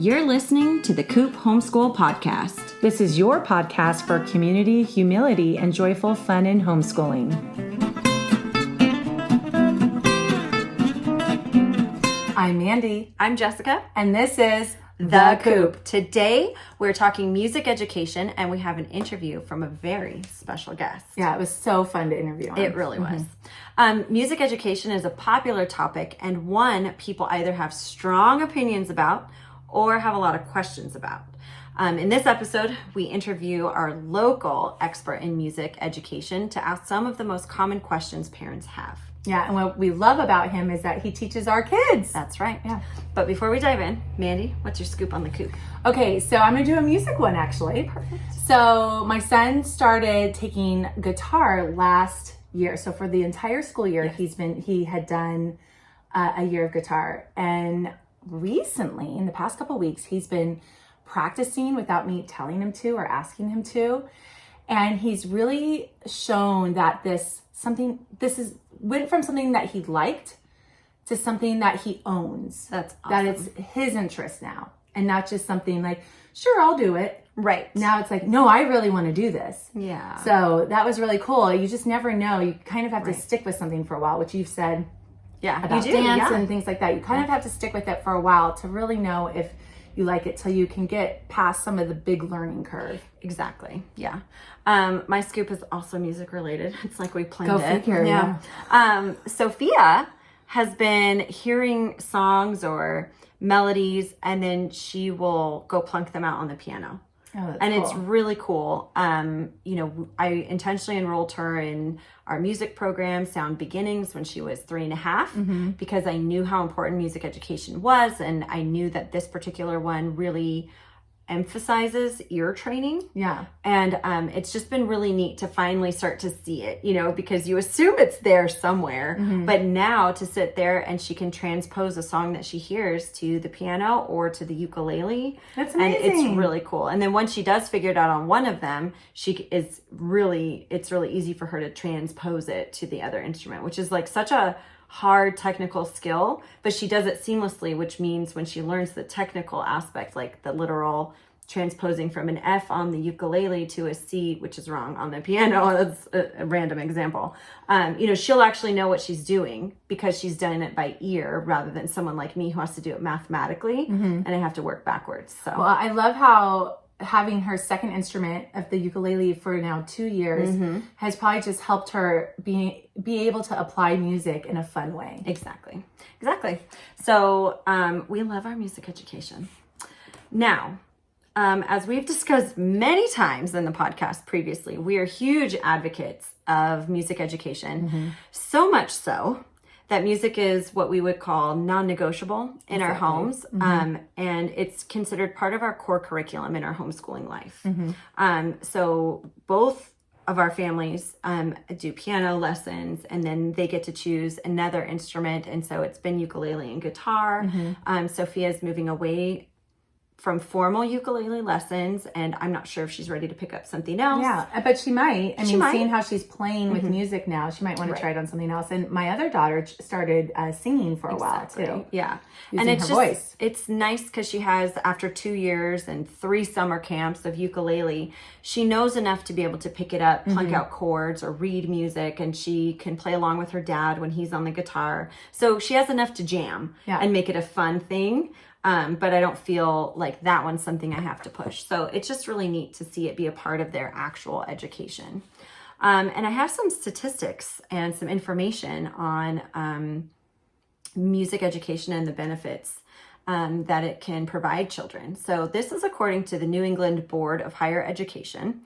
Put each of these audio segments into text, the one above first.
You're listening to the Coop Homeschool Podcast. This is your podcast for community, humility, and joyful fun in homeschooling. I'm Mandy. I'm Jessica. And this is The Coop. Today, we're talking music education, and we have an interview from a very special guest. Yeah, it was so fun to interview him. It really was. Music education is a popular topic and one people either have strong opinions about or have a lot of questions about. In this episode, we interview our local expert in music education to ask some of the most common questions parents have. Yeah, and what we love about him is that he teaches our kids. That's right. Yeah. But before we dive in, Mandy, what's your scoop on the Coop? Okay, so I'm going to do a music one, actually. Perfect. So my son started taking guitar last year. So for the entire school year, Yes. he had done a year of guitar. And recently, in the past couple of weeks, he's been practicing without me telling him to or asking him to. And he's really shown that went from something that he liked to something that he owns. That's awesome. That it's his interest now, and not just something like, sure, I'll do it. Right. Now it's like, no, I really want to do this. Yeah. So that was really cool. You just never know. You kind of have to stick with something for a while, which you've said about you do, dance and things like that. You kind of have to stick with it for a while to really know if you like it, till you can get past some of the big learning curve. Exactly. Yeah. My scoop is also music related. It's like we planned Go it. figure, yeah. Sophia has been hearing songs or melodies, and then she will go plunk them out on the piano. Oh, that's and cool. It's really cool. I intentionally enrolled her in our music program, Sound Beginnings, when she was 3.5, because I knew how important music education was, and I knew that this particular one really emphasizes ear training. Yeah. And it's just been really neat to finally start to see it, because you assume it's there somewhere, but now to sit there and she can transpose a song that she hears to the piano or to the ukulele. That's amazing. And it's really cool. And then once she does figure it out on one of them, it's really easy for her to transpose it to the other instrument, which is like such a hard technical skill, but she does it seamlessly, which means when she learns the technical aspect, like the literal transposing from an F on the ukulele to a C, which is wrong on the piano, that's a random example, she'll actually know what she's doing because she's done it by ear rather than someone like me who has to do it mathematically, and I have to work backwards. So well, I love how having her second instrument of the ukulele for now 2 years has probably just helped her be able to apply music in a fun way. Exactly. So we love our music education. Now, as we've discussed many times in the podcast previously, we are huge advocates of music education, so much so that music is what we would call non-negotiable in our homes, and it's considered part of our core curriculum in our homeschooling life. So both of our families do piano lessons, and then they get to choose another instrument, and so it's been ukulele and guitar. Sophia's moving away from formal ukulele lessons, and I'm not sure if she's ready to pick up something else. Yeah, but she might. I mean, seeing how she's playing with Mm-hmm. music now, she might want to try it on something else. And my other daughter started singing for a while too. Yeah. Using And it's her voice. It's nice because she has, after 2 years and 3 summer camps of ukulele, she knows enough to be able to pick it up, plunk out chords or read music, and she can play along with her dad when he's on the guitar. So she has enough to jam and make it a fun thing. But I don't feel like that one's something I have to push. So it's just really neat to see it be a part of their actual education. And I have some statistics and some information on music education and the benefits that it can provide children. So this is according to the New England Board of Higher Education.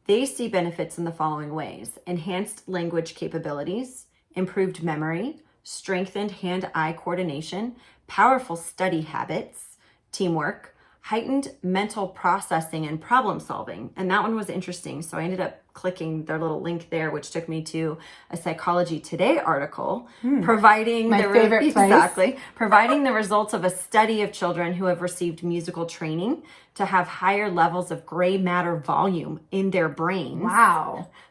They see benefits in the following ways: enhanced language capabilities, improved memory, strengthened hand-eye coordination, powerful study habits, teamwork, heightened mental processing and problem solving. And that one was interesting. So I ended up clicking their little link there, which took me to a Psychology Today article providing providing the results of a study of children who have received musical training to have higher levels of gray matter volume in their brains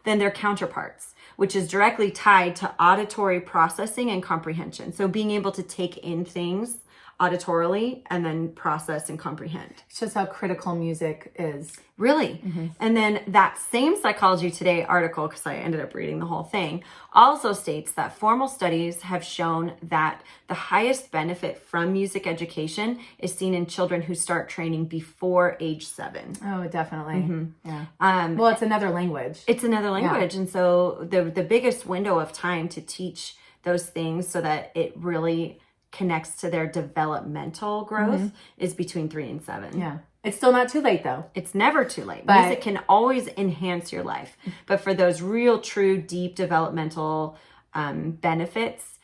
than their counterparts, which is directly tied to auditory processing and comprehension. So being able to take in things auditorily and then process and comprehend. It's just how critical music is. Really? And then that same Psychology Today article, because I ended up reading the whole thing, also states that formal studies have shown that the highest benefit from music education is seen in children who start training before age 7. Oh, definitely. Yeah. Well, it's another language. It's another language. And so the biggest window of time to teach those things so that it really connects to their developmental growth is between 3 and 7. Yeah. It's still not too late though. It's never too late. But music can always enhance your life. But for those real, true, deep developmental benefits,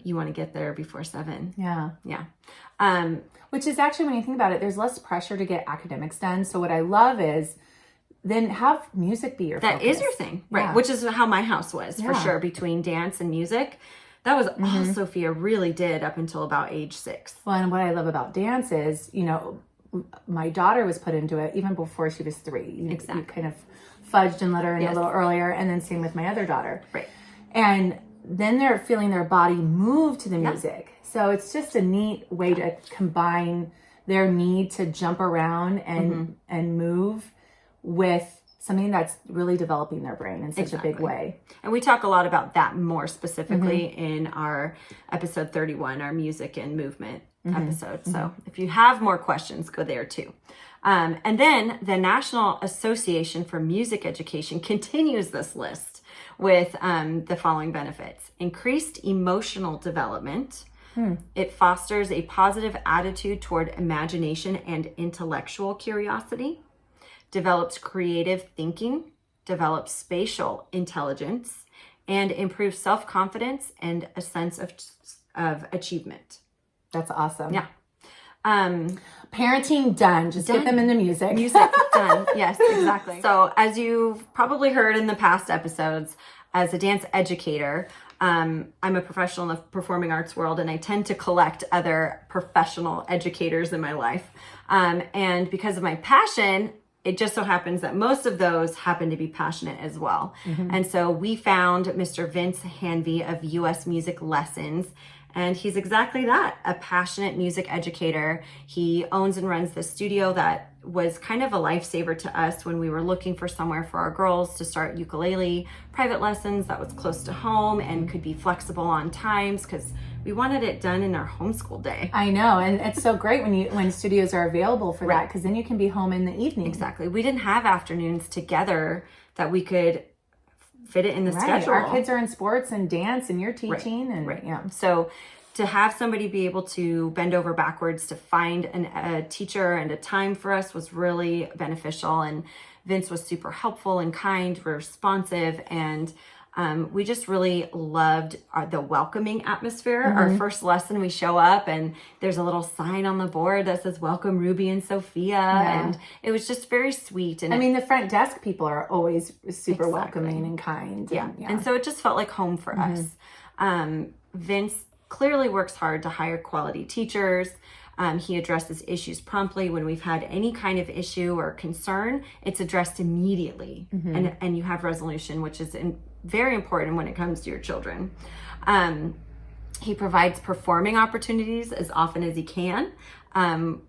you want to get there before 7. Yeah. Yeah. Which is actually, when you think about it, there's less pressure to get academics done. So what I love is then have music be your That focus. is your thing. Right. Yeah. Which is how my house was, for sure, between dance and music. That was all Sophia really did up until about age 6. Well, and what I love about dance is, you know, my daughter was put into it even before she was 3. You kind of fudged and let her in a little earlier, and then same with my other daughter. Right. And then they're feeling their body move to the music. So it's just a neat way to combine their need to jump around and move with something that's really developing their brain in such a big way. And we talk a lot about that more specifically in our episode 31, our music and movement episode. So if you have more questions, go there too. And then the National Association for Music Education continues this list with the following benefits: increased emotional development. It fosters a positive attitude toward imagination and intellectual curiosity, develops creative thinking, develops spatial intelligence, and improves self-confidence and a sense of achievement. That's awesome. Yeah. Parenting done. Just get them into music. Music done. Yes, exactly. So as you've probably heard in the past episodes, as a dance educator, I'm a professional in the performing arts world, and I tend to collect other professional educators in my life. And because of my passion, it just so happens that most of those happen to be passionate as well. And so we found Mr. Vince Hanvey of US Music Lessons, and he's exactly that, a passionate music educator. He owns and runs the studio that was kind of a lifesaver to us when we were looking for somewhere for our girls to start ukulele private lessons that was close to home and could be flexible on times, because we wanted it done in our homeschool day. I know, and it's so great when studios are available for that, because then you can be home in the evening. Exactly. We didn't have afternoons together that we could fit it in the schedule. Our kids are in sports and dance, and you're teaching, and yeah. So to have somebody be able to bend over backwards to find a teacher and a time for us was really beneficial. And Vince was super helpful and kind, responsive, and we just really loved the welcoming atmosphere. Our first lesson, we show up and there's a little sign on the board that says "Welcome Ruby and Sophia," and it was just very sweet. And I mean, the front desk people are always super welcoming and kind. And so it just felt like home for us. Vince clearly works hard to hire quality teachers. He addresses issues promptly. When we've had any kind of issue or concern, it's addressed immediately, and you have resolution, which is very important when it comes to your children. He provides performing opportunities as often as he can.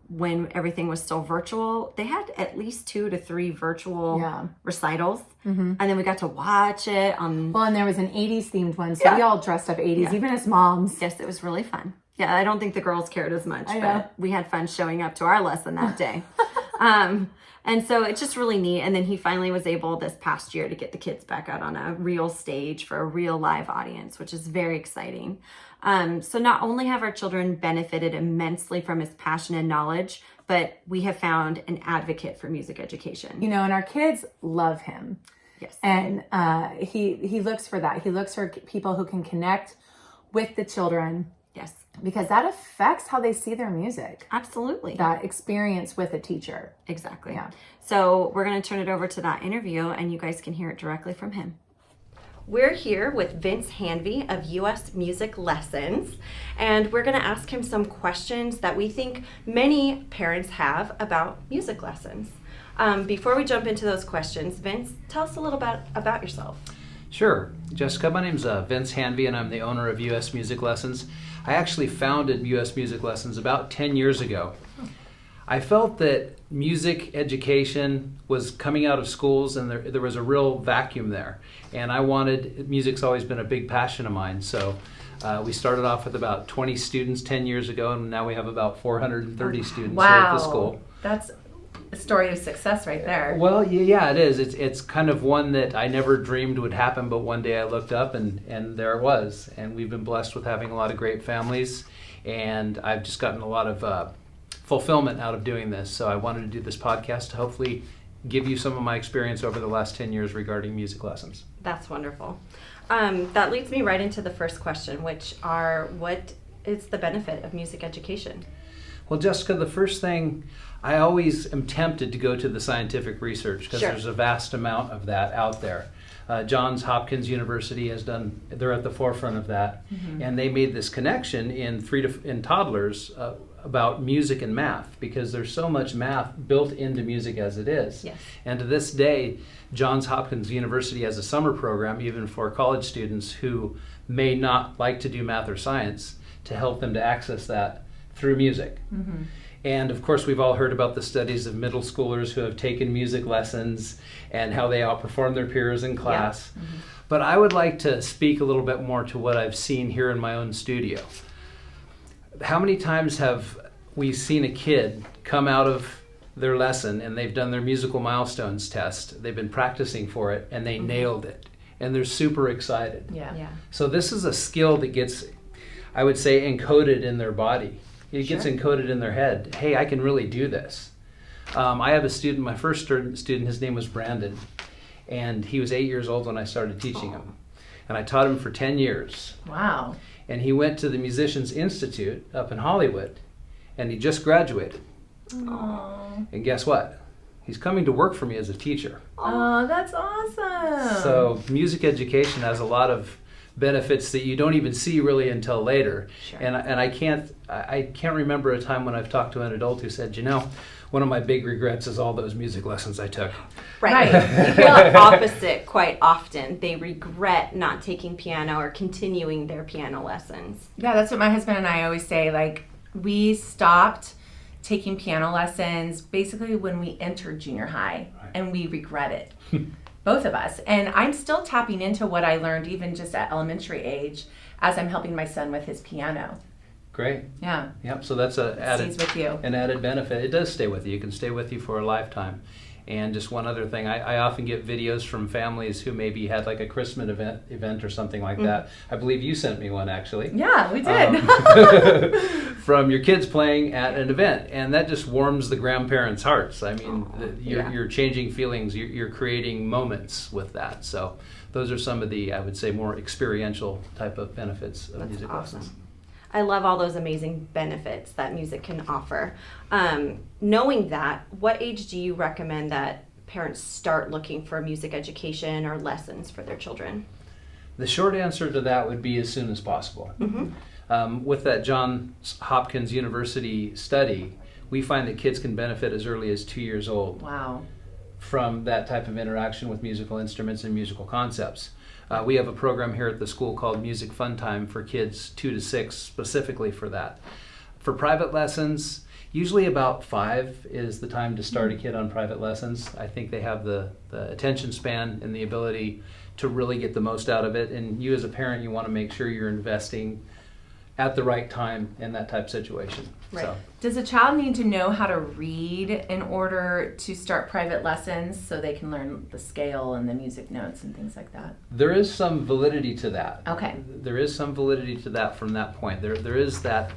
When everything was still virtual, they had at least 2 to 3 virtual recitals, and then we got to watch it on. Well, and there was an 80s themed one, so we all dressed up 80s, even as moms. Yes, it was really fun. Yeah, I don't think the girls cared as much, but we had fun showing up to our lesson that day. And so it's just really neat. And then he finally was able this past year to get the kids back out on a real stage for a real live audience, which is very exciting. So not only have our children benefited immensely from his passion and knowledge, but we have found an advocate for music education. You know, and our kids love him. Yes. And he looks for that. He looks for people who can connect with the children. Yes. Because that affects how they see their music. Absolutely. That experience with a teacher. Exactly. Yeah. So we're going to turn it over to that interview, and you guys can hear it directly from him. We're here with Vince Hanvey of US Music Lessons, and we're going to ask him some questions that we think many parents have about music lessons. Before we jump into those questions, Vince, tell us a little bit about yourself. Sure. Jessica, my name's Vince Hanvey, and I'm the owner of US Music Lessons. I actually founded US Music Lessons about 10 years ago. I felt that music education was coming out of schools and there was a real vacuum there. And music's always been a big passion of mine. So we started off with about 20 students 10 years ago, and now we have about 430 students here at the school. That's a story of success right there. Well, yeah, it is. It's kind of one that I never dreamed would happen, but one day I looked up and there it was. And we've been blessed with having a lot of great families, and I've just gotten a lot of fulfillment out of doing this. So I wanted to do this podcast to hopefully give you some of my experience over the last 10 years regarding music lessons. That's wonderful. That leads me right into the first question, which are, what is the benefit of music education? Well, Jessica, the first thing, I always am tempted to go to the scientific research because there's a vast amount of that out there. Johns Hopkins University they're at the forefront of that. And they made this connection in toddlers about music and math, because there's so much math built into music as it is. Yes. And to this day, Johns Hopkins University has a summer program even for college students who may not like to do math or science, to help them to access that through music. And of course, we've all heard about the studies of middle schoolers who have taken music lessons and how they outperform their peers in class. But I would like to speak a little bit more to what I've seen here in my own studio. How many times have we seen a kid come out of their lesson and they've done their musical milestones test, they've been practicing for it, and they nailed it, and they're super excited. Yeah. So this is a skill that gets, I would say, encoded in their body. It gets encoded in their head. Hey, I can really do this. I have a student, my first student, his name was Brandon, and he was 8 years old when I started teaching him. And I taught him for 10 years. Wow. And he went to the Musicians Institute up in Hollywood, and he just graduated. Aww. And guess what? He's coming to work for me as a teacher. Oh, that's awesome. So music education has a lot of benefits that you don't even see really until later. And I can't remember a time when I've talked to an adult who said, one of my big regrets is all those music lessons I took. Right. People are opposite quite often. They regret not taking piano or continuing their piano lessons. Yeah, that's what my husband and I always say. Like, we stopped taking piano lessons basically when we entered junior high, and we regret it. Both of us. And I'm still tapping into what I learned even just at elementary age as I'm helping my son with his piano. Great. Yeah. Yep. So that's an added benefit. It does stay with you. It can stay with you for a lifetime. And just one other thing, I often get videos from families who maybe had like a Christmas event or something like that. I believe you sent me one, actually. Yeah, we did. From your kids playing at an event, and that just warms the grandparents' hearts. I mean, you're changing feelings. You're creating moments with that. So those are some of the, I would say, more experiential type of benefits of music lessons. I love all those amazing benefits that music can offer. Knowing that, what age do you recommend that parents start looking for music education or lessons for their children? The short answer to that would be as soon as possible. With that Johns Hopkins University study, we find that kids can benefit as early as 2 years old. Wow. From that type of interaction with musical instruments and musical concepts. We have a program here at the school called Music Fun Time for kids 2 to 6, specifically for that. For private lessons, usually about 5 is the time to start a kid on private lessons. I think they have the attention span and the ability to really get the most out of it. And you as a parent, you want to make sure you're investing at the right time in that type of situation. Right. So. Does a child need to know how to read in order to start private lessons so they can learn the scale and the music notes and things like that? There is some validity to that. Okay. There is some validity to that from that point. There is that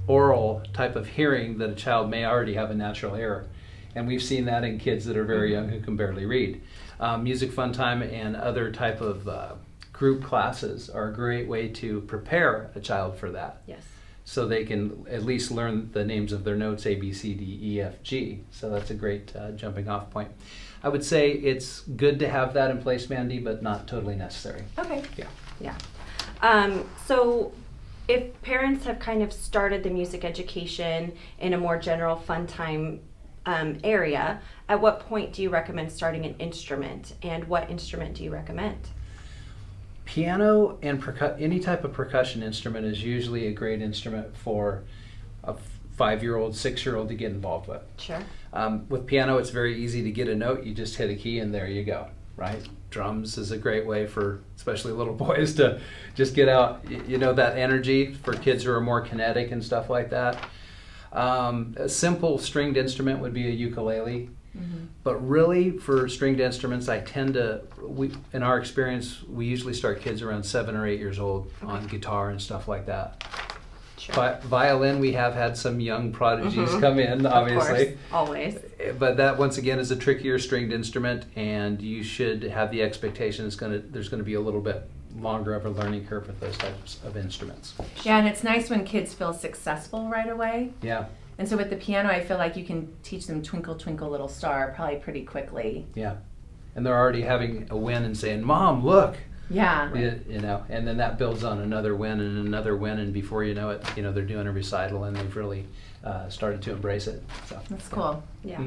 oral type of hearing that a child may already have a natural ear. And we've seen that in kids that are very young who can barely read. Music Fun Time and other type of group classes are a great way to prepare a child for that. Yes. So they can at least learn the names of their notes, A, B, C, D, E, F, G. So that's a great jumping off point. I would say it's good to have that in place, Mandy, but not totally necessary. Okay. Yeah. So if parents have kind of started the music education in a more general fun time area, at what point do you recommend starting an instrument, and what instrument do you recommend? Piano and any type of percussion instrument is usually a great instrument for a 5-year-old, 6-year-old to get involved with. Sure. With piano, it's very easy to get a note. You just hit a key and there you go, right? Drums is a great way for especially little boys to just get out, that energy for kids who are more kinetic and stuff like that. A simple stringed instrument would be a ukulele. Mm-hmm. But really, for stringed instruments, in our experience, we usually start kids around 7 or 8 years old on guitar and stuff like that. Sure. Violin, we have had some young prodigies come in, obviously. Of course, always. But that, once again, is a trickier stringed instrument, and you should have the expectation there's going to be a little bit longer of a learning curve with those types of instruments. Yeah, and it's nice when kids feel successful right away. Yeah. And so with the piano, I feel like you can teach them Twinkle, Twinkle, Little Star probably pretty quickly. Yeah. And they're already having a win and saying, Mom, look. Yeah. And then that builds on another win and another win, and before you know it, they're doing a recital and they've really started to embrace it. So that's cool. Yeah.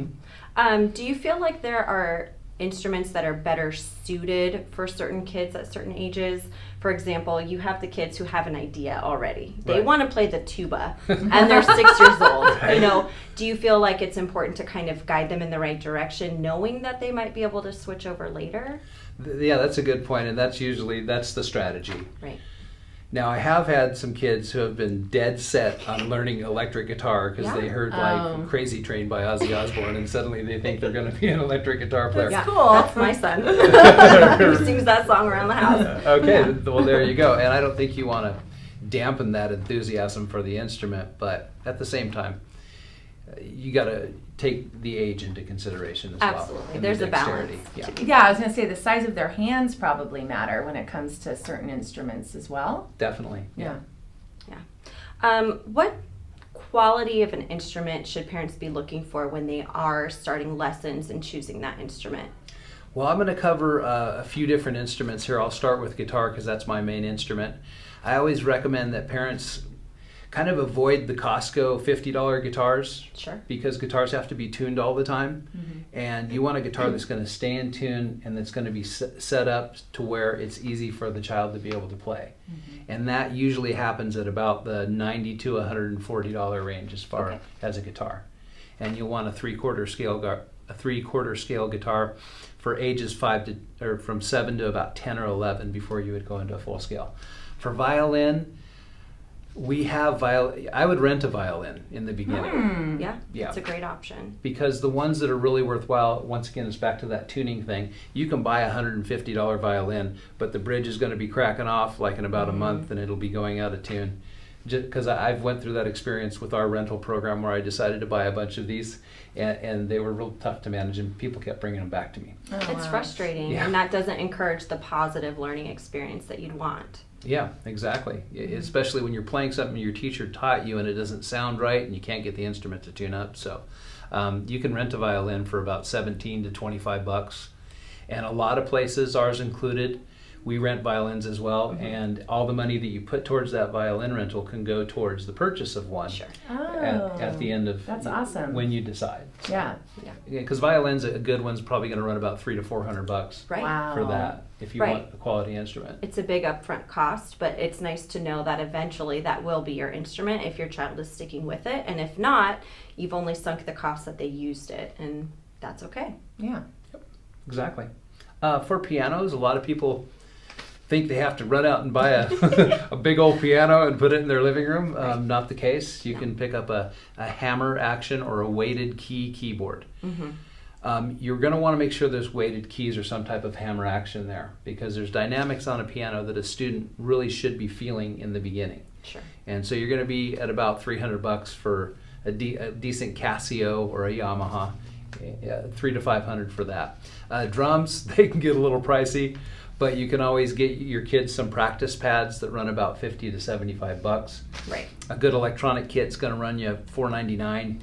Mm-hmm. Do you feel like there are instruments that are better suited for certain kids at certain ages? For example, you have the kids who have an idea already. They want to play the tuba and they're 6 years old. Right. Do you feel like it's important to kind of guide them in the right direction, knowing that they might be able to switch over later? Yeah, that's a good point, and that's the strategy. Right. Now, I have had some kids who have been dead set on learning electric guitar because they heard like Crazy Train by Ozzy Osbourne, and suddenly they think they're going to be an electric guitar player. That's cool. That's my son. He sings that song around the house. Okay, well, there you go. And I don't think you want to dampen that enthusiasm for the instrument, but at the same time, you got to take the age into consideration as well. Absolutely. There's a balance. Yeah, I was going to say the size of their hands probably matter when it comes to certain instruments as well. Definitely. Yeah. What quality of an instrument should parents be looking for when they are starting lessons and choosing that instrument? Well, I'm going to cover a few different instruments here. I'll start with guitar because that's my main instrument. I always recommend that parents kind of avoid the Costco $50 guitars. Sure. Because guitars have to be tuned all the time. Mm-hmm. And you want a guitar that's going to stay in tune and that's going to be set up to where it's easy for the child to be able to play. Mm-hmm. And that usually happens at about the $90 to $140 range as far as a guitar. And you'll want a three-quarter scale guitar for ages from 7 to about 10 or 11 before you would go into a full scale. For violin, I would rent a violin in the beginning. Yeah, it's a great option. Because the ones that are really worthwhile, once again, it's back to that tuning thing. You can buy a $150 violin, but the bridge is going to be cracking off like in about a month, and it'll be going out of tune. Because I've went through that experience with our rental program where I decided to buy a bunch of these, and they were real tough to manage, and people kept bringing them back to me. It's frustrating, and that doesn't encourage the positive learning experience that you'd want. Yeah, exactly. Especially when you're playing something your teacher taught you and it doesn't sound right and you can't get the instrument to tune up. So you can rent a violin for about $17 to $25. And a lot of places, ours included, we rent violins as well. And all the money that you put towards that violin rental can go towards the purchase of one. Sure. At the end of that's awesome. When you decide. Yeah. Because violins, a good one's probably going to run about $300 to $400 for that if you want a quality instrument. It's a big upfront cost, but it's nice to know that eventually that will be your instrument if your child is sticking with it. And if not, you've only sunk the cost that they used it, and that's okay. Yeah. Yep. Exactly. For pianos, a lot of people think they have to run out and buy a big old piano and put it in their living room. Not the case. You can pick up a hammer action or a weighted key keyboard. You're going to want to make sure there's weighted keys or some type of hammer action there, because there's dynamics on a piano that a student really should be feeling in the beginning. Sure. And so you're going to be at about $300 for a decent Casio or a Yamaha, $300 to $500 for that. Drums, they can get a little pricey, but you can always get your kids some practice pads that run about $50 to $75. Right. A good electronic kit's going to run you $499.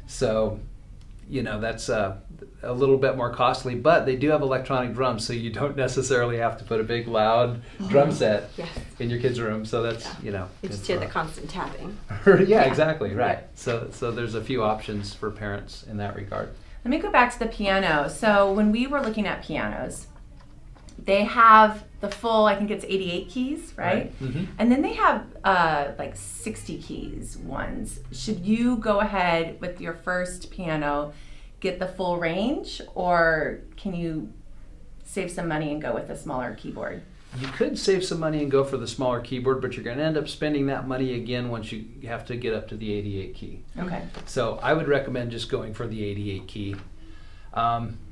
So, that's a little bit more costly, but they do have electronic drums, so you don't necessarily have to put a big loud drum set in your kids' room. So that's, you just hear the constant tapping. Exactly, right. So there's a few options for parents in that regard. Let me go back to the piano. So when we were looking at pianos, they have the full, I think it's 88 keys, right? Mm-hmm. And then they have like 60 keys ones. Should you go ahead with your first piano, get the full range, or can you save some money and go with a smaller keyboard? You could save some money and go for the smaller keyboard, but you're going to end up spending that money again once you have to get up to the 88 key. Okay. So I would recommend just going for the 88 key.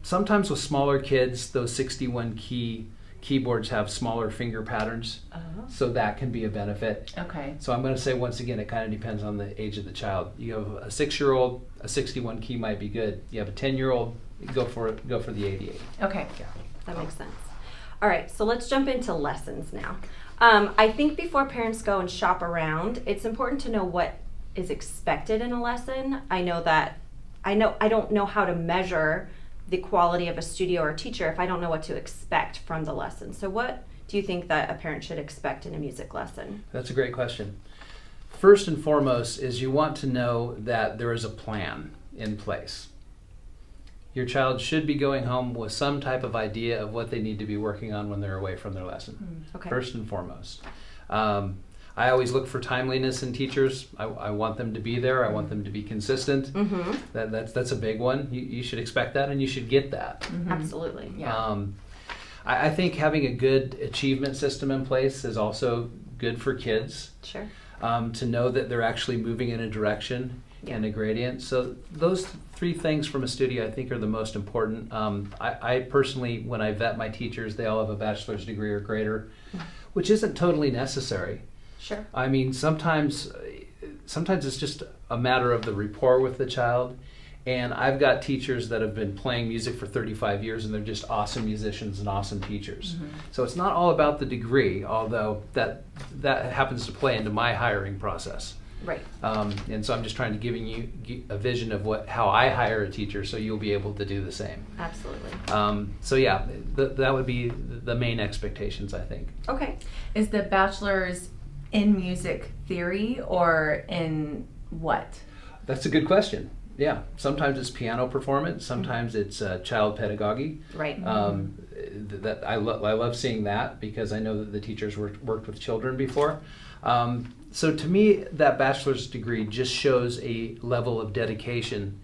Sometimes with smaller kids, those 61 key keyboards have smaller finger patterns, so that can be a benefit. Okay. So I'm going to say, once again, it kind of depends on the age of the child. You have a 6-year-old, a 61 key might be good. You have a 10-year-old, go for the 88. Okay. Yeah. That makes sense. All right, so let's jump into lessons now. I think before parents go and shop around, it's important to know what is expected in a lesson. I don't know how to measure the quality of a studio or teacher if I don't know what to expect from the lesson. So what do you think that a parent should expect in a music lesson? That's a great question. First and foremost is you want to know that there is a plan in place. Your child should be going home with some type of idea of what they need to be working on when they're away from their lesson. Okay. First and foremost. I always look for timeliness in teachers. I want them to be there. I want them to be consistent. Mm-hmm. That's a big one. You should expect that, and you should get that. Mm-hmm. Absolutely. Yeah. I think having a good achievement system in place is also good for kids. Sure. To know that they're actually moving in a direction and a gradient. So those 3 things from a studio I think are the most important. I personally, when I vet my teachers, they all have a bachelor's degree or greater, which isn't totally necessary. Sure. I mean, sometimes it's just a matter of the rapport with the child. And I've got teachers that have been playing music for 35 years, and they're just awesome musicians and awesome teachers. Mm-hmm. So it's not all about the degree, although that happens to play into my hiring process. Right. And so I'm just trying to give you a vision of how I hire a teacher, so you'll be able to do the same. Absolutely. So yeah, that would be the main expectations, I think. Okay. Is the bachelor's in music theory or in what? That's a good question. Yeah, sometimes it's piano performance, sometimes it's child pedagogy. Right. That I love seeing that, because I know that the teachers worked with children before. So to me, that bachelor's degree just shows a level of dedication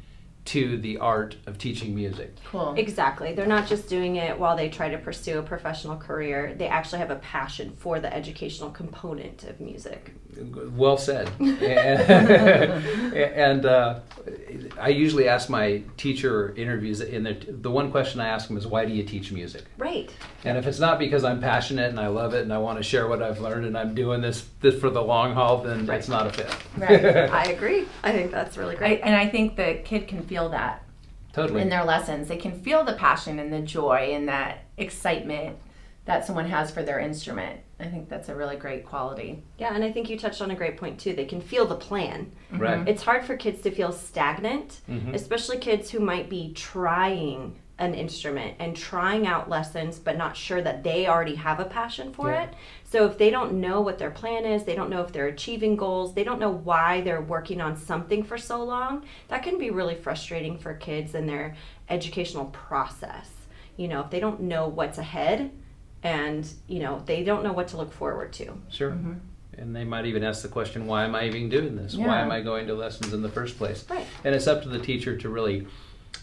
to the art of teaching music. Cool. Exactly. They're not just doing it while they try to pursue a professional career. They actually have a passion for the educational component of music. Well said. And I usually ask my teacher interviews, the one question I ask them is, why do you teach music? Right. And if it's not because I'm passionate and I love it and I want to share what I've learned and I'm doing this for the long haul, then it's not a fit. Right. I agree. I think that's really great. And I think the kid can feel that Totally. in their lessons. They can feel the passion and the joy and that excitement that someone has for their instrument. I think that's a really great quality. Yeah, and I think you touched on a great point too. They can feel the plan. Right. It's hard for kids to feel stagnant, Mhm. especially kids who might be trying an instrument and trying out lessons but not sure that they already have a passion for Yeah. it. So if they don't know what their plan is, they don't know if they're achieving goals, they don't know why they're working on something for so long, that can be really frustrating for kids in their educational process. You know, if they don't know what's ahead and, you know, they don't know what to look forward to. Sure. And they might even ask the question, why am I even doing this? Why am I going to lessons in the first place? Right. And it's up to the teacher to really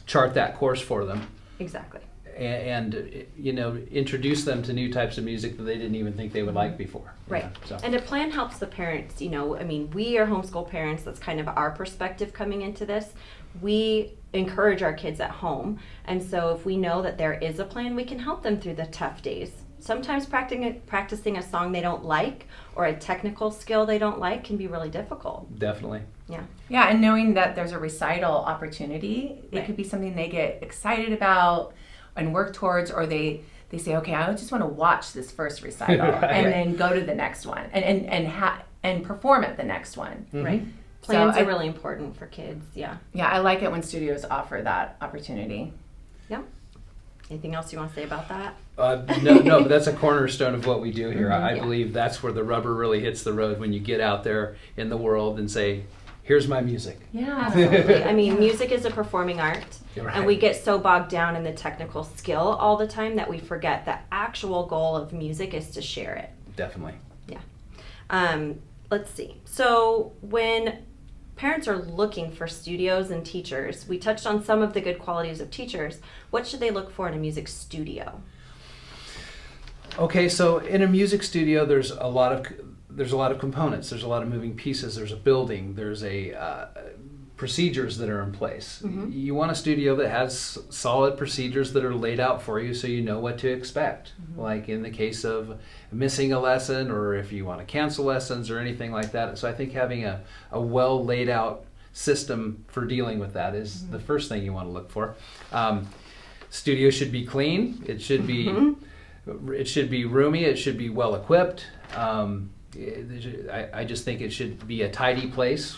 chart that course for them. Exactly. And you know, introduce them to new types of music that they didn't even think they would like before. Right. Yeah, so. And a plan helps the parents, you know, I mean, we are homeschool parents. That's kind of our perspective coming into this. We encourage our kids at home. And so if we know that there is a plan, we can help them through the tough days. Sometimes practicing a song they don't like or a technical skill they don't like can be really difficult. Definitely. Yeah. Yeah, and knowing that there's a recital opportunity, it Right. could be something they get excited about and work towards, or they say, okay, I just want to watch this first recital and then go to the next one and perform at the next one. Right. Plans So are really important for kids. Yeah. Yeah, I like it when studios offer that opportunity. Yeah. Anything else you want to say about that? No, but that's a cornerstone of what we do here. I Yeah. believe that's where the rubber really hits the road, when you get out there in the world and say, here's my music. Yeah. Absolutely. I mean, music is a performing art, Right. and we get so bogged down in the technical skill all the time that we forget the actual goal of music is to share it. Definitely. Let's see. So when parents are looking for studios and teachers, we touched on some of the good qualities of teachers. What should they look for in a music studio? Okay, so in a music studio, there's a lot of components. There's a lot of moving pieces. There's a building. There's procedures that are in place. Mm-hmm. You want a studio that has solid procedures that are laid out for you so you know what to expect. Mm-hmm. Like in the case of missing a lesson, or if you want to cancel lessons or anything like that. So I think having a well laid out system for dealing with that is Mm-hmm. the first thing you want to look for. Studio should be clean. It should be roomy. It should be well equipped. I just think it should be a tidy place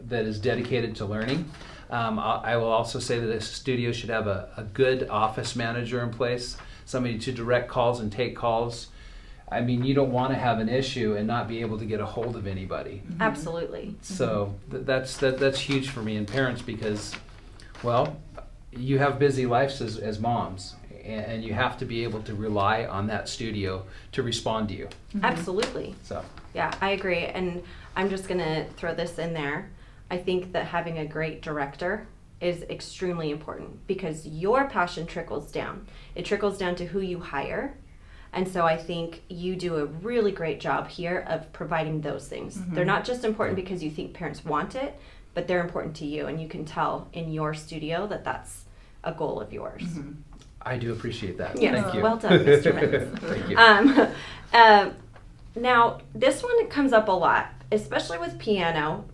that is dedicated to learning. I will also say that a studio should have a good office manager in place, somebody to direct calls and take calls. I mean, you don't want to have an issue and not be able to get a hold of anybody. Mm-hmm. Absolutely. So that's huge for me and parents because, well, you have busy lives as moms, and you have to be able to rely on that studio to respond to you. Mm-hmm. Absolutely. So yeah, I agree. And I'm just going to throw this in there. I think that having a great director is extremely important because your passion trickles down. It trickles down to who you hire. And so I think you do a really great job here of providing those things. Mm-hmm. They're not just important because you think parents want it, but they're important to you. And you can tell in your studio that that's a goal of yours. Mm-hmm. I do appreciate that. Yes, Thank you. well done, Mr. Vince. Thank you. Now, this one comes up a lot, especially with piano.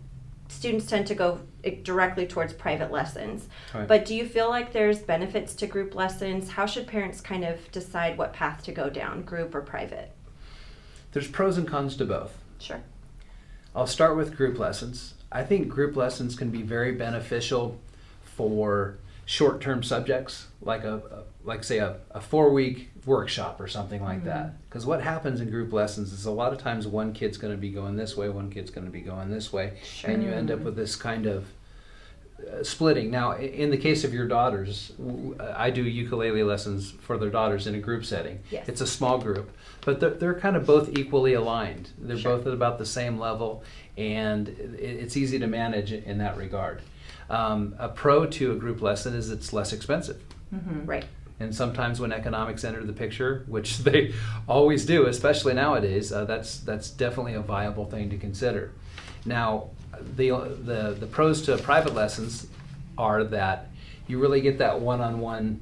Students tend to go directly towards private lessons. Right. But do you feel like there's benefits to group lessons? How should parents kind of decide what path to go down, group or private? There's pros and cons to both. Sure. I'll start with group lessons. I think group lessons can be very beneficial for short-term subjects, like say a 4-week workshop or something like that. Because what happens in group lessons is a lot of times one kid's going to be going this way, one kid's going to be going this way, Sure. and you end up with this kind of splitting. Now, in the case of your daughters, I do ukulele lessons for their daughters in a group setting. Yes. It's a small group, but they're kind of both equally aligned. They're Sure. both at about the same level, and it's easy to manage in that regard. A pro to a group lesson is it's less expensive. Mm-hmm. Right. And sometimes when economics enter the picture, which they always do, especially nowadays, that's definitely a viable thing to consider. Now, the pros to private lessons are that you really get that one-on-one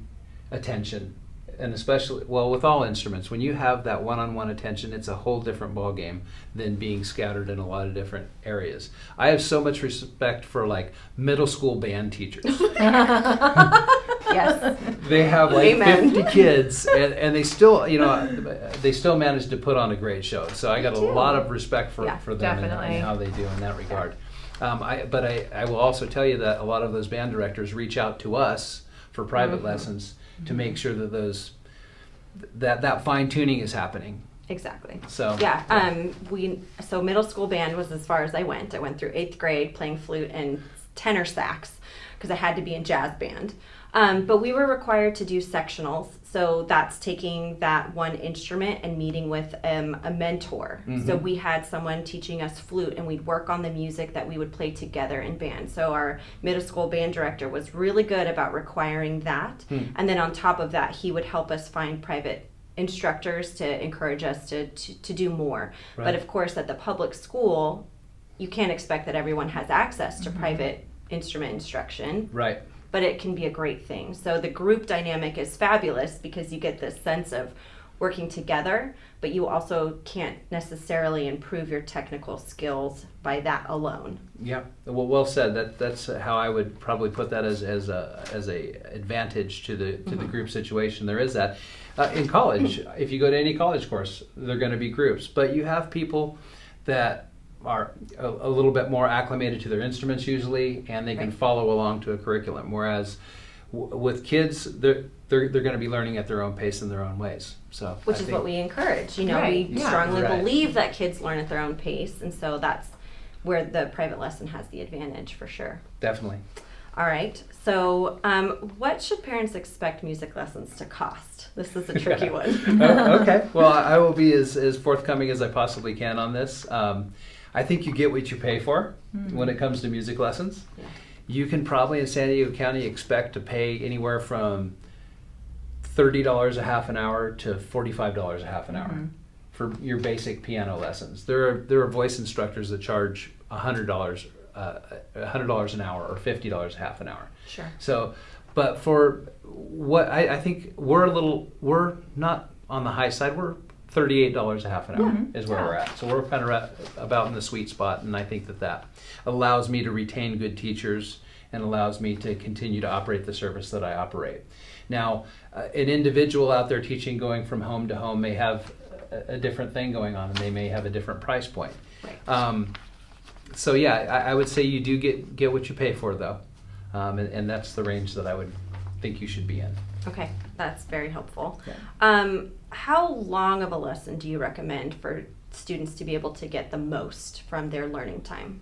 attention. And especially, well, with all instruments, when you have that one-on-one attention, it's a whole different ballgame than being scattered in a lot of different areas. I have so much respect for like middle school band teachers. Yes. They have like Amen. 50 kids, and they still, they still manage to put on a great show. So I got a do. lot of respect for them definitely. and how they do in that regard. But I will also tell you that a lot of those band directors reach out to us for private lessons to make sure that that fine tuning is happening. Exactly. So so middle school band was as far as I went. I went through 8th grade playing flute and tenor sax because I had to be in jazz band. But we were required to do sectionals. So that's taking that one instrument and meeting with a mentor. Mm-hmm. So we had someone teaching us flute and we'd work on the music that we would play together in band. So our middle school band director was really good about requiring that. And then on top of that, he would help us find private instructors to encourage us to do more. Right. But of course, at the public school, you can't expect that everyone has access to private instrument instruction. Right. But it can be a great thing. So the group dynamic is fabulous because you get this sense of working together, but you also can't necessarily improve your technical skills by that alone. Yeah, well said. That's how I would probably put that as a advantage to the group situation. There is that in college. If you go to any college course, there are going to be groups, but you have people that are a little bit more acclimated to their instruments usually, and they can follow along to a curriculum. Whereas with kids, they're going to be learning at their own pace in their own ways. So which is what we encourage. We strongly believe that kids learn at their own pace, and so that's where the private lesson has the advantage for sure. Definitely. All right. So, what should parents expect music lessons to cost? This is a tricky one. Okay. Well, I will be as forthcoming as I possibly can on this. I think you get what you pay for when it comes to music lessons. Yeah. You can probably in San Diego County expect to pay anywhere from $30 a half an hour to $45 a half an hour for your basic piano lessons. There are voice instructors that charge $100 an hour or $50 a half an hour. Sure. So, but for what I think we're not on the high side. We're $38 a half an hour is where we're at. So we're kind of about in the sweet spot, and I think that allows me to retain good teachers and allows me to continue to operate the service that I operate. Now, an individual out there teaching going from home to home may have a different thing going on, and they may have a different price point. Right. So yeah, I would say you do get what you pay for, though, and that's the range that I would think you should be in. Okay, that's very helpful. Okay. How long of a lesson do you recommend for students to be able to get the most from their learning time?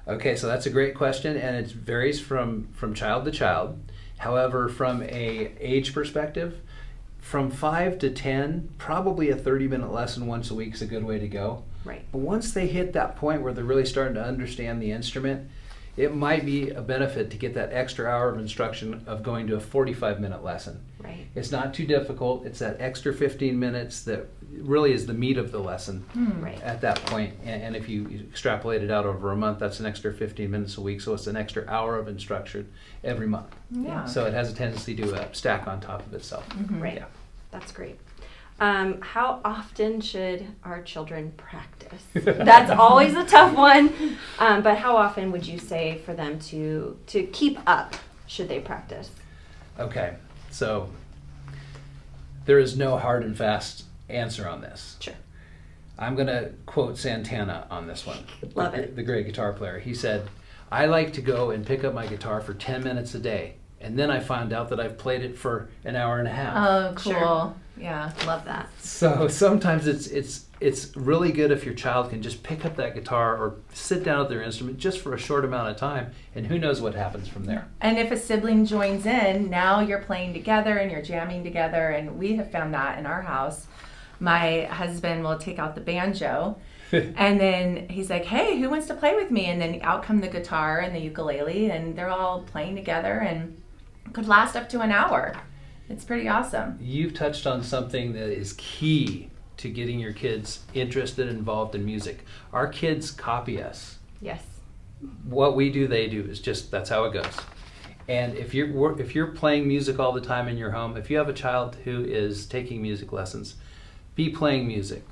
Okay, so that's a great question, and it varies from child to child. However, from a age perspective, from 5 to 10, probably a 30-minute lesson once a week is a good way to go. Right. But once they hit that point where they're really starting to understand the instrument, it might be a benefit to get that extra hour of instruction of going to a 45-minute lesson. Right. It's not too difficult. It's that extra 15 minutes that really is the meat of the lesson Right. at that point. And if you extrapolate it out over a month, that's an extra 15 minutes a week. So it's an extra hour of instruction every month. Yeah. So it has a tendency to stack on top of itself. Right. Yeah. That's great. How often should our children practice? That's always a tough one. But how often would you say for them to keep up should they practice? Okay, so there is no hard and fast answer on this. Sure. I'm going to quote Santana on this one. Love it. The great guitar player. He said, "I like to go and pick up my guitar for 10 minutes a day, and then I find out that I've played it for an hour and a half." Oh, cool. Sure. Yeah. Love that. So sometimes it's really good if your child can just pick up that guitar or sit down at their instrument just for a short amount of time, and who knows what happens from there. And if a sibling joins in, now you're playing together and you're jamming together, and we have found that in our house. My husband will take out the banjo, and then he's like, "Hey, who wants to play with me?" And then out come the guitar and the ukulele, and they're all playing together, and it could last up to an hour. It's pretty awesome. You've touched on something that is key to getting your kids interested and involved in music. Our kids copy us. Yes. What we do, they do. It's just, that's how it goes. And if you're playing music all the time in your home, if you have a child who is taking music lessons, be playing music.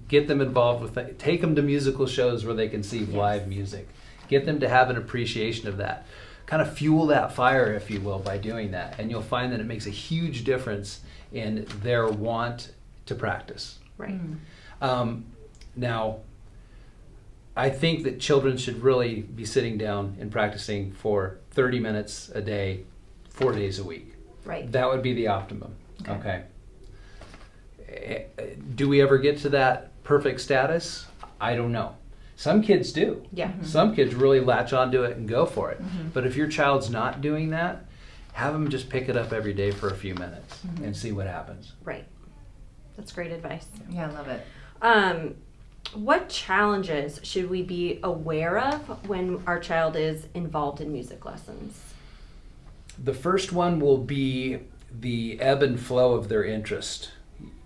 Get them involved with it. Take them to musical shows where they can see live music. Get them to have an appreciation of that. Kind of fuel that fire, if you will, by doing that. And you'll find that it makes a huge difference in their want to practice. Right. Now, I think that children should really be sitting down and practicing for 30 minutes a day, 4 days a week. Right. That would be the optimum. Okay. Do we ever get to that perfect status? I don't know. Some kids do. Yeah. Some kids really latch onto it and go for it. But if your child's not doing that, have them just pick it up every day for a few minutes and see what happens. Right. That's great advice. Yeah, I love it. What challenges should we be aware of when our child is involved in music lessons? The first one will be the ebb and flow of their interest.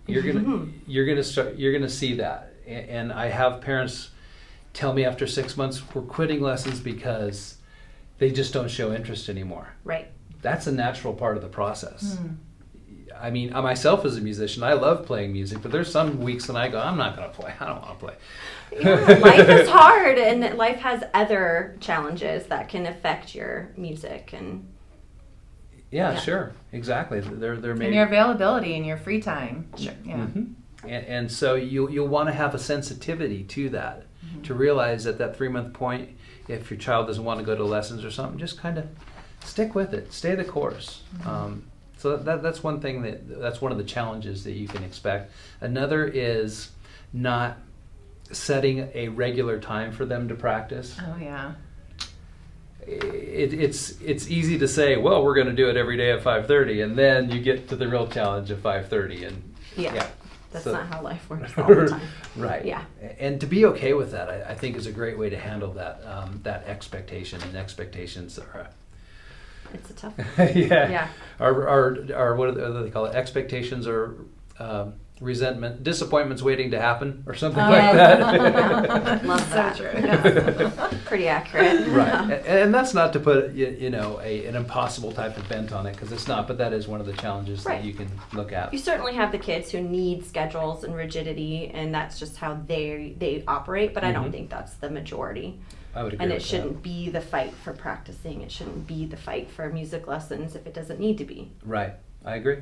You're gonna see that, and I have parents tell me after 6 months we're quitting lessons because they just don't show interest anymore. Right. That's a natural part of the process. I mean, myself as a musician, I love playing music, but there's some weeks when I go, I'm not going to play. I don't want to play. Yeah, life is hard, and life has other challenges that can affect your music. And Yeah, sure, exactly. There may And your availability and your free time. Sure. Yeah. And so you'll want to have a sensitivity to that, to realize at that 3-month point, if your child doesn't want to go to lessons or something, just kind of stick with it, stay the course. So that's one thing that's one of the challenges that you can expect. Another is not setting a regular time for them to practice. Oh yeah. It's easy to say, well, we're going to do it every day at 5:30, and then you get to the real challenge of 5:30, and That's so, not how life works all the time. Right. Yeah. And to be okay with that, I think is a great way to handle that that expectation. And expectations are It's a tough yeah. Are what do they call it? Expectations are resentment, disappointments waiting to happen, or something like that. Love that. So true. Pretty accurate. Right. And that's not to put an impossible type of bent on it, because it's not. But that is one of the challenges Right. that you can look at. You certainly have the kids who need schedules and rigidity, and that's just how they operate. But I don't think that's the majority. I would agree. And it with shouldn't be the fight for practicing. It shouldn't be the fight for music lessons if it doesn't need to be. that. Right. I agree.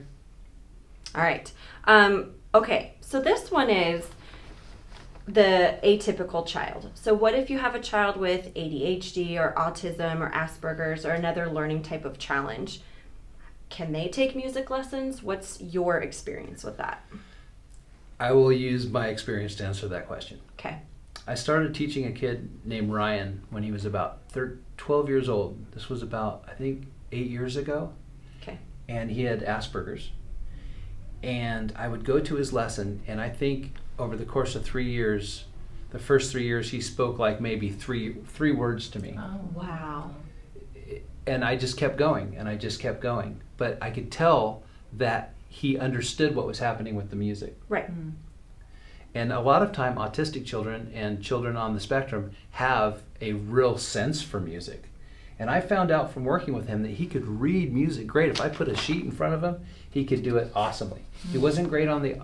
All right. Okay. So this one is the atypical child. So what if you have a child with ADHD or autism or Asperger's or another learning type of challenge? Can they take music lessons? What's your experience with that? I will use my experience to answer that question. Okay. I started teaching a kid named Ryan when he was about 12 years old. This was about, I think, 8 years ago. Okay. And he had Asperger's. And I would go to his lesson, and I think over the course of 3 years, the first 3 years, he spoke like maybe three words to me. Oh Wow. And I just kept going, and I just kept going. But I could tell that he understood what was happening with the music. Right. And a lot of time, autistic children and children on the spectrum have a real sense for music. And I found out from working with him that he could read music great. If I put a sheet in front of him, he could do it awesomely. He wasn't great on the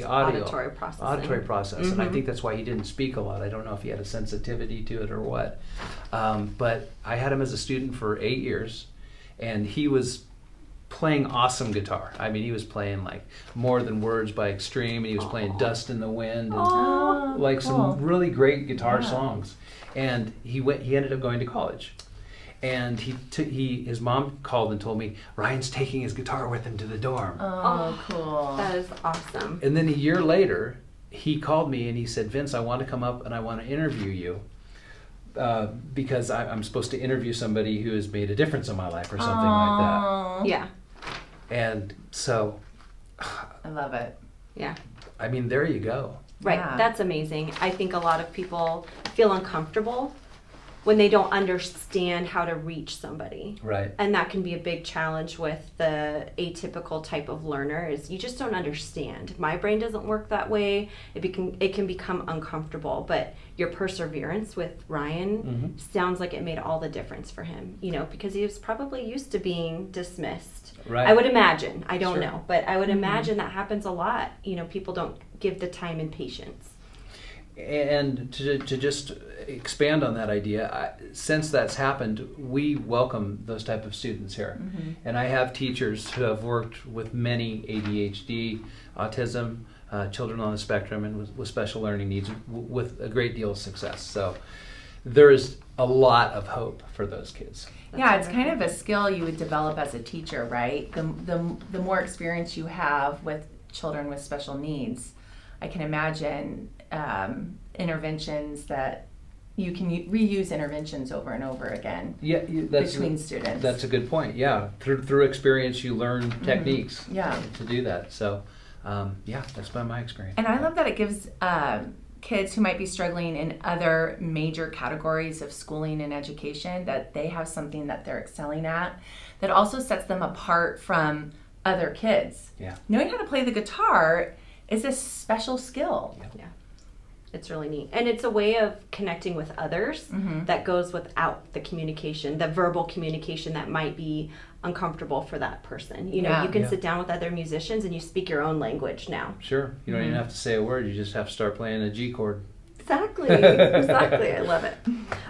audio. Auditory processing. Auditory process. And I think that's why he didn't speak a lot. I don't know if he had a sensitivity to it or what. But I had him as a student for 8 years, and he was playing awesome guitar. I mean, he was playing like More Than Words by Extreme, and he was playing Dust in the Wind, and like some really great guitar songs. And he ended up going to college. And his mom called and told me, Ryan's taking his guitar with him to the dorm. Oh, cool. That is awesome. And then a year later, he called me and he said, Vince, I want to come up and I want to interview you because I'm supposed to interview somebody who has made a difference in my life or something like that. Yeah. And so, I love it. Yeah. I mean, there you go. Right. Yeah. That's amazing. I think a lot of people feel uncomfortable when they don't understand how to reach somebody. Right. And that can be a big challenge with the atypical type of learner is you just don't understand. My brain doesn't work that way. It can become uncomfortable, but your perseverance with Ryan sounds like it made all the difference for him, because he was probably used to being dismissed. Right. I would imagine. I don't Sure. know, but I would imagine that happens a lot. People don't give the time and patience. And to just expand on that idea, since that's happened, we welcome those type of students here. And I have teachers who have worked with many ADHD, autism, children on the spectrum, and with special learning needs with a great deal of success. So there is a lot of hope for those kids. Yeah, it's kind of a skill you would develop as a teacher, right? The more experience you have with children with special needs, I can imagine interventions that you can reuse interventions over and over again. Yeah, between students. That's a good point. Yeah, through experience, you learn techniques. Yeah. To do that. So, that's been my experience. And I love that it gives kids who might be struggling in other major categories of schooling and education that they have something that they're excelling at that also sets them apart from other kids. Yeah. Knowing how to play the guitar is a special skill. Yeah. It's really neat. And it's a way of connecting with others that goes without the communication, the verbal communication that might be uncomfortable for that person. You can sit down with other musicians and you speak your own language now. Sure. You don't even have to say a word. You just have to start playing a G chord. Exactly. Exactly. I love it.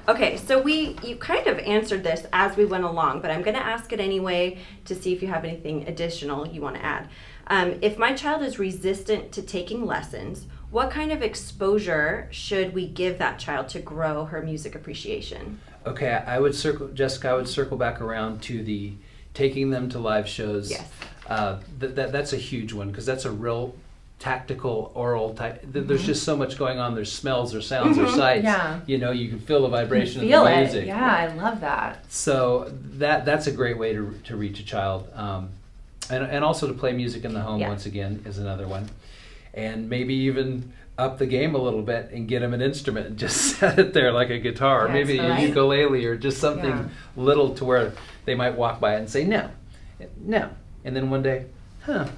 Okay, so you kind of answered this as we went along, but I'm going to ask it anyway to see if you have anything additional you want to add. If my child is resistant to taking lessons, what kind of exposure should we give that child to grow her music appreciation? Okay, Jessica, I would circle back around to the taking them to live shows. Yes. That's a huge one because that's a real tactical, oral type. There's just so much going on. There's smells or sounds or sights. Yeah. You know, you can feel the vibration Feel of the it. music. Yeah, I love that. So that's a great way to reach a child. And also to play music in the home, once again, is another one. And maybe even up the game a little bit and get them an instrument and just set it there like a guitar, or maybe a ukulele, or just something little to where they might walk by it and say, no. And then one day, Okay.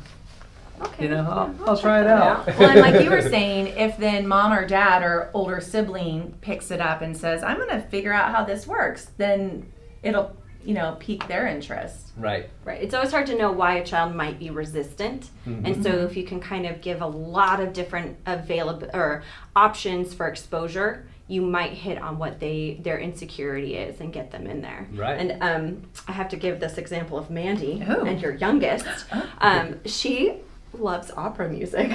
you know, I'll try it out. Well, and like you were saying, if then mom or dad or older sibling picks it up and says, I'm going to figure out how this works, then it'll, you know, pique their interest. Right. Right. It's always hard to know why a child might be resistant. And so if you can kind of give a lot of different options for exposure, you might hit on what their insecurity is and get them in there. Right. And I have to give this example of Mandy and your youngest. She loves opera music.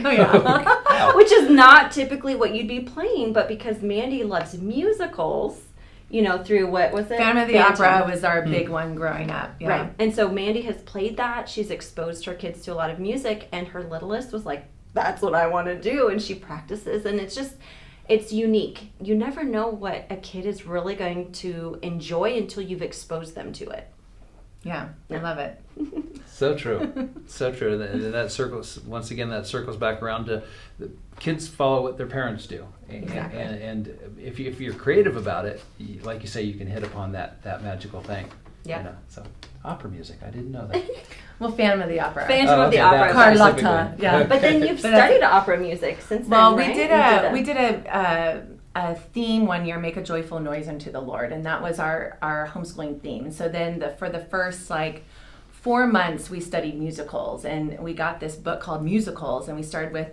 Which is not typically what you'd be playing, but because Mandy loves musicals, you know, through what was it? Phantom of the Opera was our big one growing up. Yeah. Right. And so Mandy has played that. She's exposed her kids to a lot of music, and her littlest was like, that's what I want to do. And she practices, and it's unique. You never know what a kid is really going to enjoy until you've exposed them to it. Yeah, I love it. So true. So true. That circles, once again, that circles back around to the kids follow what their parents do. Exactly. And if you're creative about it, like you say, you can hit upon that magical thing. Yeah. You know? So opera music, I didn't know that. Well, Phantom of the Opera. Phantom of the Opera. Carlotta. Yeah. But then you've studied opera music since then, Well, right? we did a theme one year, Make a Joyful Noise unto the Lord, and that was our homeschooling theme. So then for the first 4 months we studied musicals, and we got this book called Musicals, and we started with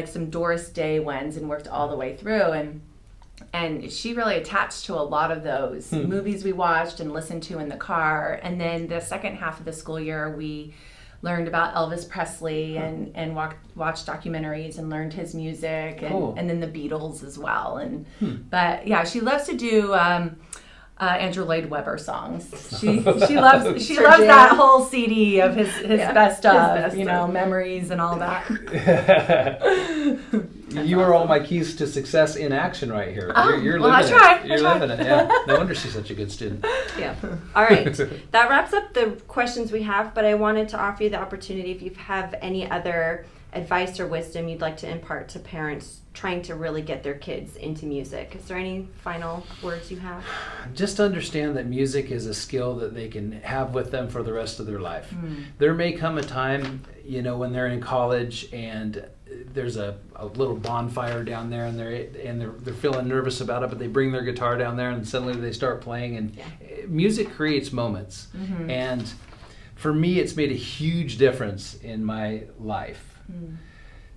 some Doris Day ones and worked all the way through, and she really attached to a lot of those movies we watched and listened to in the car. And then the second half of the school year we learned about Elvis Presley and watched documentaries and learned his music, and then the Beatles as well. And but yeah, she loves to do Andrew Lloyd Webber songs. She loves that whole CD of his best of, memories and all that. You are all my keys to success in action right here. You're well, living I try. You're living it. Yeah. No wonder she's such a good student. Yeah. All right. That wraps up the questions we have, but I wanted to offer you the opportunity if you have any other advice or wisdom you'd like to impart to parents trying to really get their kids into music. Is there any final words you have? Just understand that music is a skill that they can have with them for the rest of their life. There may come a time, when they're in college and there's a little bonfire down there and they're feeling nervous about it, but they bring their guitar down there and suddenly they start playing, and music creates moments. And for me, it's made a huge difference in my life.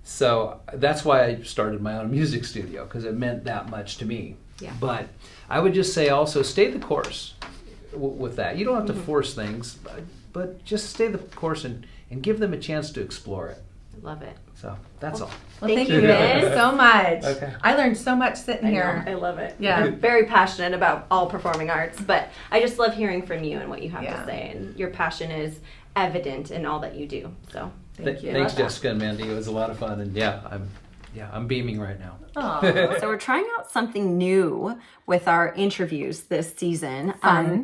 So that's why I started my own music studio, because it meant that much to me. Yeah. But I would just say also stay the course with that. You don't have to force things, but just stay the course and give them a chance to explore it. I love it. So that's all. Well, thank you guys so much. Okay. I learned so much sitting here. I love it. Yeah. I'm very passionate about all performing arts, but I just love hearing from you and what you have Yeah. to say, and your passion is evident in all that you do. So Thank you. Thanks, Jessica and Mandy. It was a lot of fun, and I'm beaming right now. So we're trying out something new with our interviews this season,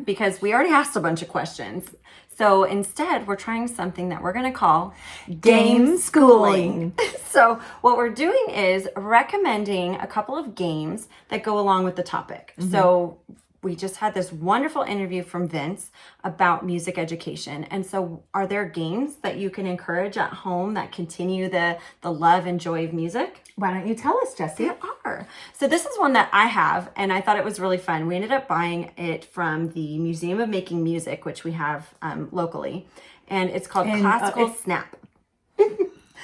because we already asked a bunch of questions. So instead, we're trying something that we're going to call game schooling. So what we're doing is recommending a couple of games that go along with the topic. So we just had this wonderful interview from Vince about music education. And so are there games that you can encourage at home that continue the love and joy of music? Why don't you tell us, Jessie? There are. So this is one that I have, and I thought it was really fun. We ended up buying it from the Museum of Making Music, which we have locally. And it's called Classical Snap.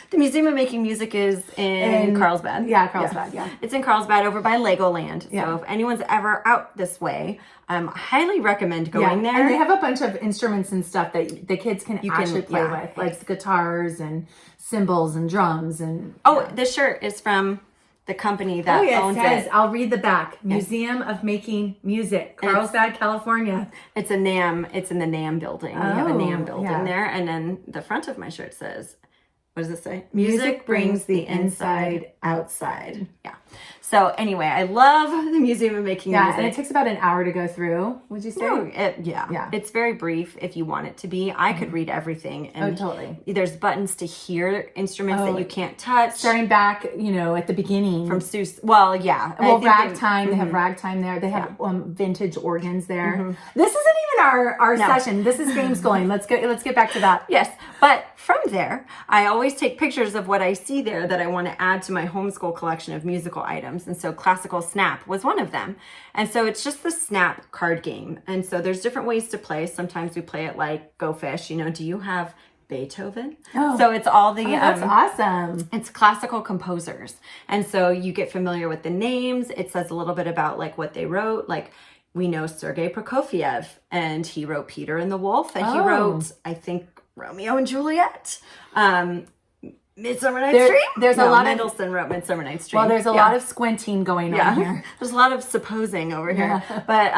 The Museum of Making Music is in Carlsbad. Yeah, Carlsbad, yeah. It's in Carlsbad over by Legoland. Yeah. So if anyone's ever out this way, I highly recommend going there. And they have a bunch of instruments and stuff that the kids can actually play with, like guitars and cymbals and drums. And this shirt is from the company that owns it. I'll read the back. Museum of Making Music, Carlsbad, California. It's a NAMM. It's in the NAMM building. We have a NAMM building yeah. there. And then the front of my shirt says, what does it say? Music brings the inside outside. Yeah. So anyway, I love the Museum of Making Yeah, Music. and it takes about an hour to go through, would you say? No, Yeah. It's very brief if you want it to be. I could read everything. And totally. There's buttons to hear instruments that you can't touch. Starting back, at the beginning. From Seuss. Well, yeah. Well, ragtime. They have ragtime there. They have vintage organs there. This isn't even our session. This is game schooling. Let's get back to that. Yes. But from there, I always take pictures of what I see there that I want to add to my homeschool collection of musical items. And so Classical Snap was one of them. And so it's just the Snap card game. And so there's different ways to play. Sometimes we play it like Go Fish. Do you have Beethoven? Oh. So it's all the... that's awesome. It's classical composers. And so you get familiar with the names. It says a little bit about like what they wrote. Like we know Sergei Prokofiev, and he wrote Peter and the Wolf. And he wrote, I think, Romeo and Juliet. Midsummer Night's Dream? There's a lot Mendelssohn wrote Midsummer Night's Dream. Well, there's a lot of squinting going on here. There's a lot of supposing over here. But,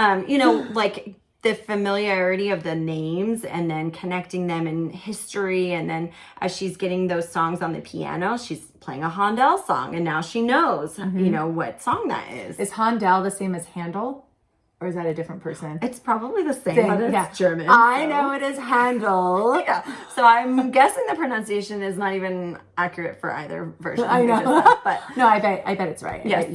like the familiarity of the names and then connecting them in history. And then as she's getting those songs on the piano, she's playing a Handel song. And now she knows, what song that is. Is Handel the same as Handel? Or is that a different person? It's probably the same, but it's German. I know it is Handel. Yeah. So I'm guessing the pronunciation is not even accurate for either version. I know. But no, I bet it's right. Yes.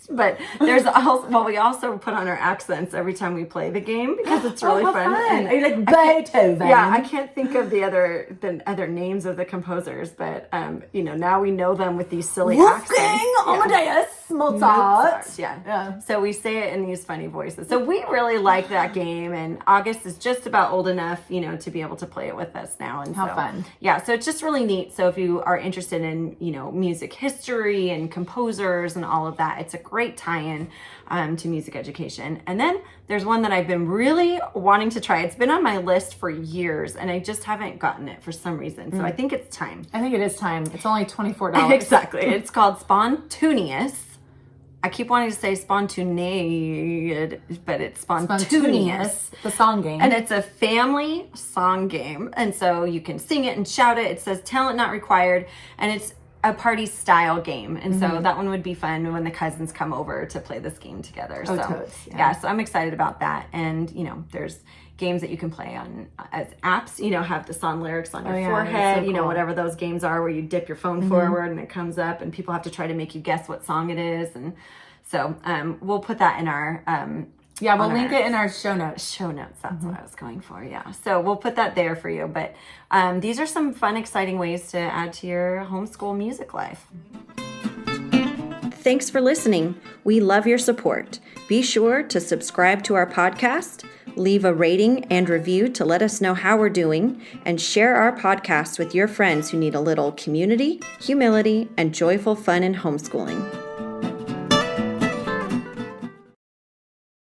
But there's also, we also put on our accents every time we play the game because it's really fun. And are you like Beethoven? I can't think of the other names of the composers, but now we know them with these silly accents. Amadeus, Mozart. Yeah. So we say it in these funny voices. So we really like that game, and August is just about old enough, to be able to play it with us now. And how fun. Yeah, so it's just really neat. So if you are interested in, music history and composers and all of that, it's a great tie-in to music education. And then there's one that I've been really wanting to try. It's been on my list for years, and I just haven't gotten it for some reason. So I think it's time. I think it is time. It's only $24. Exactly. It's called Spontaneous. I keep wanting to say spontaneous, but it's Spontaneous. The song game. And it's a family song game. And so you can sing it and shout it. It says talent not required. And it's a party style game. And so that one would be fun when the cousins come over to play this game together. So so I'm excited about that. And, there's games that you can play on as apps, have the song lyrics on your forehead, so cool. Whatever those games are where you dip your phone forward and it comes up and people have to try to make you guess what song it is. And so we'll put that in our we'll link it in our show notes. That's what I was going for. Yeah. So we'll put that there for you. But these are some fun, exciting ways to add to your homeschool music life. Thanks for listening. We love your support. Be sure to subscribe to our podcast, leave a rating and review to let us know how we're doing, and share our podcast with your friends who need a little community, humility, and joyful fun in homeschooling.